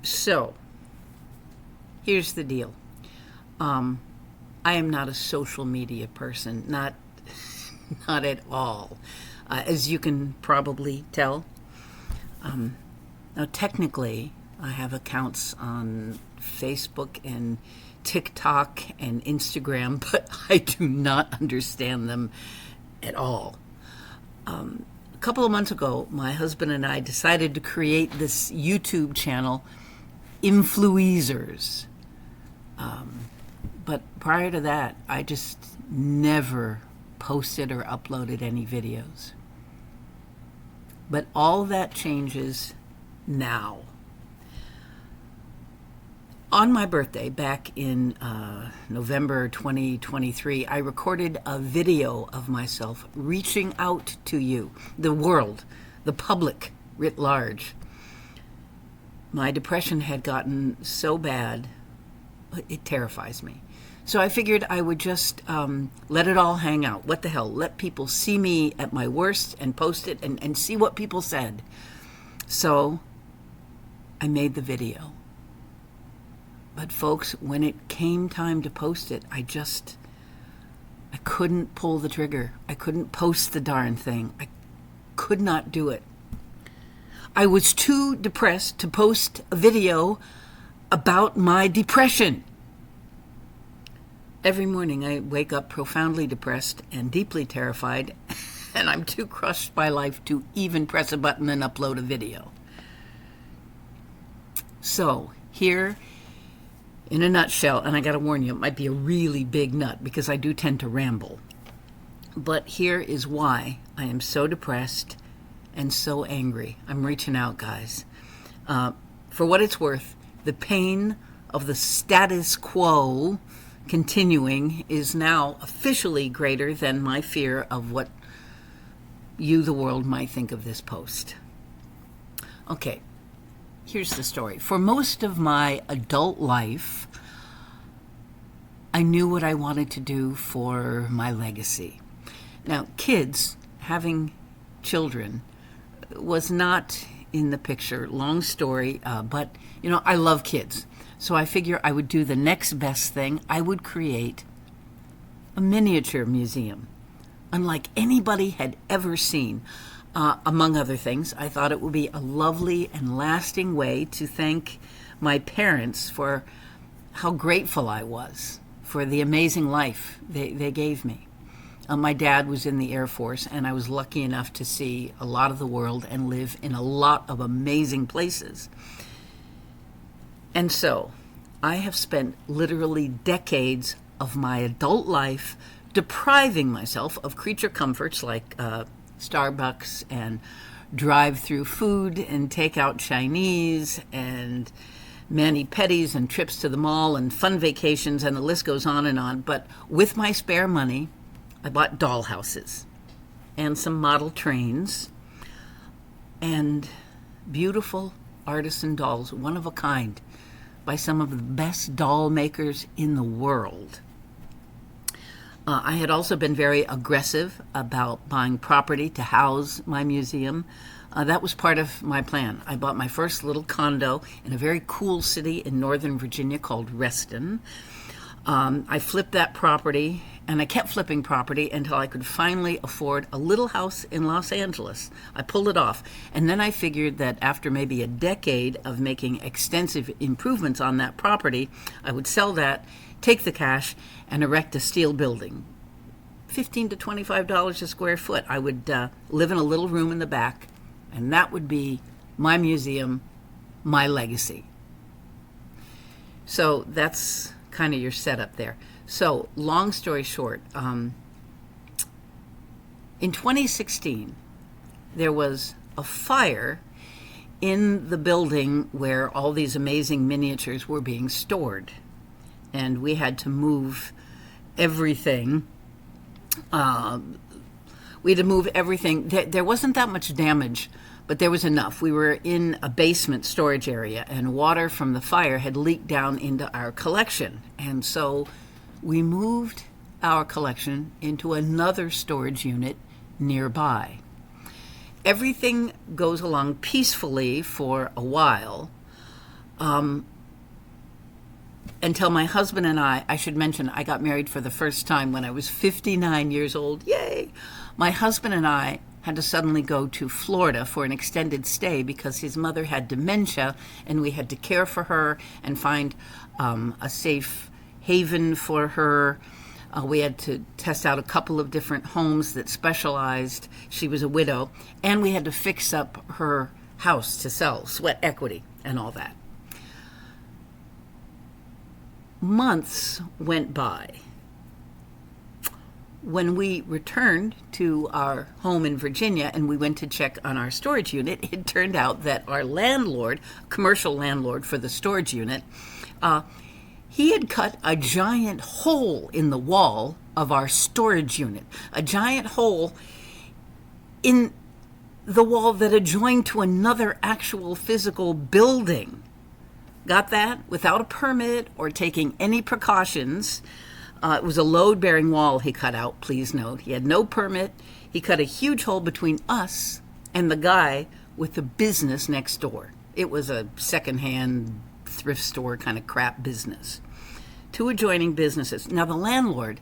So, here's the deal. I am not a social media person, not not at all, as you can probably tell. Now, technically, I have accounts on Facebook and TikTok and Instagram, but I do not understand them at all. A couple of months ago, my husband and I decided to create this YouTube channel, Influencers. But prior to that, I just never posted or uploaded any videos. But all that changes now. On my birthday, back in November 2023, I recorded a video of myself reaching out to you, the world, the public writ large. My depression had gotten so bad, it terrifies me. So I figured I would just let it all hang out. What the hell? Let people see me at my worst and post it and see what people said. So I made the video. But folks, when it came time to post it, I couldn't pull the trigger. I couldn't post the darn thing. I could not do it. I was too depressed to post a video about my depression. Every morning I wake up profoundly depressed and deeply terrified, and I'm too crushed by life to even press a button and upload a video. So, here, in a nutshell, and I gotta warn you, it might be a really big nut because I do tend to ramble. But here is why I am so depressed and so angry. I'm reaching out, guys. For what it's worth, the pain of the status quo continuing is now officially greater than my fear of what you, the world, might think of this post. Okay, here's the story. For most of my adult life, I knew what I wanted to do for my legacy. Now, kids, having children, was not in the picture. Long story, but, I love kids. So I figure I would do the next best thing. I would create a miniature museum, unlike anybody had ever seen. Among other things, I thought it would be a lovely and lasting way to thank my parents for how grateful I was for the amazing life they gave me. My dad was in the Air Force, and I was lucky enough to see a lot of the world and live in a lot of amazing places. And so, I have spent literally decades of my adult life depriving myself of creature comforts like Starbucks and drive-through food and take-out Chinese and mani-pedis and trips to the mall and fun vacations, and the list goes on and on. But with my spare money, I bought dollhouses and some model trains and beautiful artisan dolls, one of a kind, by some of the best doll makers in the world. I had also been very aggressive about buying property to house my museum. That was part of my plan. I bought my first little condo in a very cool city in Northern Virginia called Reston. I flipped that property, and I kept flipping property until I could finally afford a little house in Los Angeles. I pulled it off, and then I figured that after maybe a decade of making extensive improvements on that property, I would sell that, take the cash, and erect a steel building. $15 to $25 a square foot. I would live in a little room in the back, and that would be my museum, my legacy. So that's kind of your setup there. So, long story short, in 2016, there was a fire in the building where all these amazing miniatures were being stored. And we had to move everything. There wasn't that much damage, but there was enough. We were in a basement storage area, and water from the fire had leaked down into our collection. And so we moved our collection into another storage unit nearby. Everything goes along peacefully for a while until my husband and I should mention, I got married for the first time when I was 59 years old. Yay! My husband and I had to suddenly go to Florida for an extended stay because his mother had dementia, and we had to care for her and find a safe haven for her. We had to test out a couple of different homes that specialized. She was a widow, and we had to fix up her house to sell, sweat equity and all that. Months went by. When we returned to our home in Virginia and we went to check on our storage unit, it turned out that our landlord, commercial landlord for the storage unit, he had cut a giant hole in the wall of our storage unit, a giant hole in the wall that adjoined to another actual physical building. Got that? Without a permit or taking any precautions. It was a load-bearing wall he cut out, please note. He had no permit. He cut a huge hole between us and the guy with the business next door. It was a secondhand thrift store kind of crap business. Two adjoining businesses. Now, the landlord,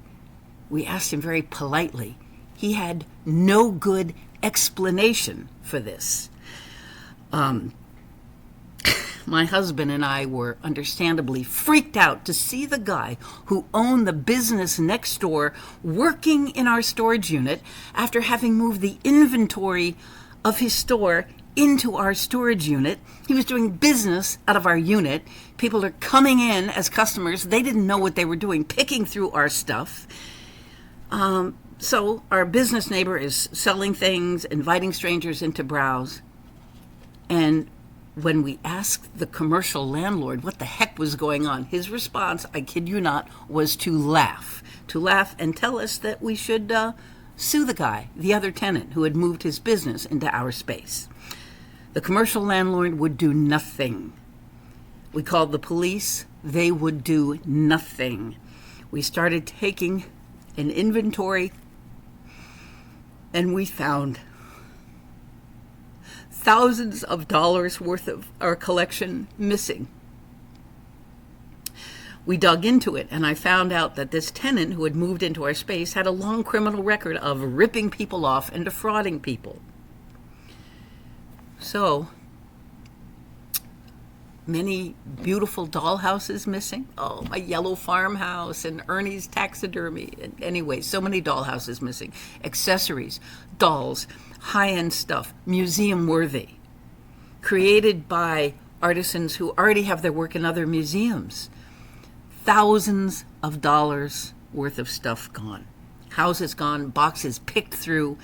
we asked him very politely. He had no good explanation for this. My husband and I were understandably freaked out to see the guy who owned the business next door working in our storage unit after having moved the inventory of his store into our storage unit. He was doing business out of our unit. People are coming in as customers. They didn't know what they were doing, picking through our stuff. So our business neighbor is selling things, inviting strangers in to browse. And when we asked the commercial landlord what the heck was going on, his response, I kid you not, was to laugh and tell us that we should sue the guy, the other tenant who had moved his business into our space. The commercial landlord would do nothing. We called the police. They would do nothing. We started taking an inventory, and we found thousands of dollars worth of our collection missing. We dug into it, and I found out that this tenant who had moved into our space had a long criminal record of ripping people off and defrauding people. So, many beautiful dollhouses missing. Oh, my yellow farmhouse and Ernie's taxidermy. Anyway, so many dollhouses missing. Accessories, dolls, high-end stuff, museum-worthy, created by artisans who already have their work in other museums. Thousands of dollars worth of stuff gone. Houses gone, boxes picked through,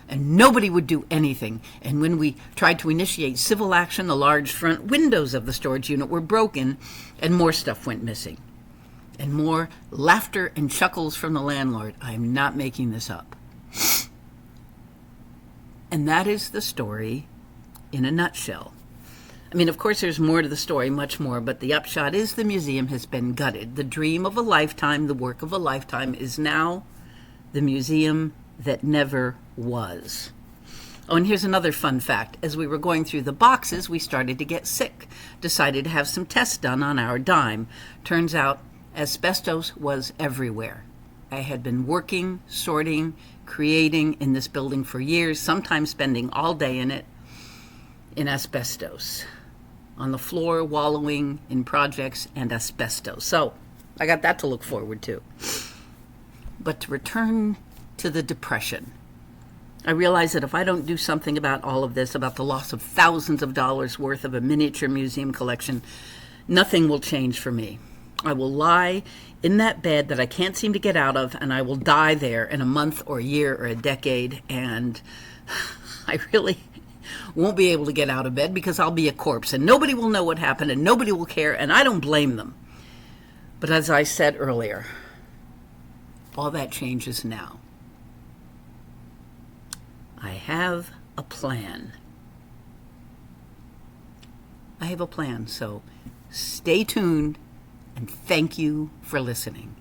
and nobody would do anything. And when we tried to initiate civil action, the large front windows of the storage unit were broken, and more stuff went missing. And more laughter and chuckles from the landlord. I'm not making this up. And that is the story in a nutshell. I mean, of course, there's more to the story, much more, but the upshot is the museum has been gutted. The dream of a lifetime, the work of a lifetime, is now the museum that never was. Oh, and here's another fun fact. As we were going through the boxes, we started to get sick. Decided to have some tests done on our dime. Turns out asbestos was everywhere. I had been working, sorting, creating in this building for years, sometimes spending all day in it, in asbestos. On the floor, wallowing in projects and asbestos. So I got that to look forward to. But to return to the depression, I realize that if I don't do something about all of this, about the loss of thousands of dollars worth of a miniature museum collection, nothing will change for me. I will lie in that bed that I can't seem to get out of, and I will die there in a month or a year or a decade, and I really won't be able to get out of bed because I'll be a corpse, and nobody will know what happened, and nobody will care, and I don't blame them. But as I said earlier, all that changes now. I have a plan. I have a plan, so stay tuned, and thank you for listening.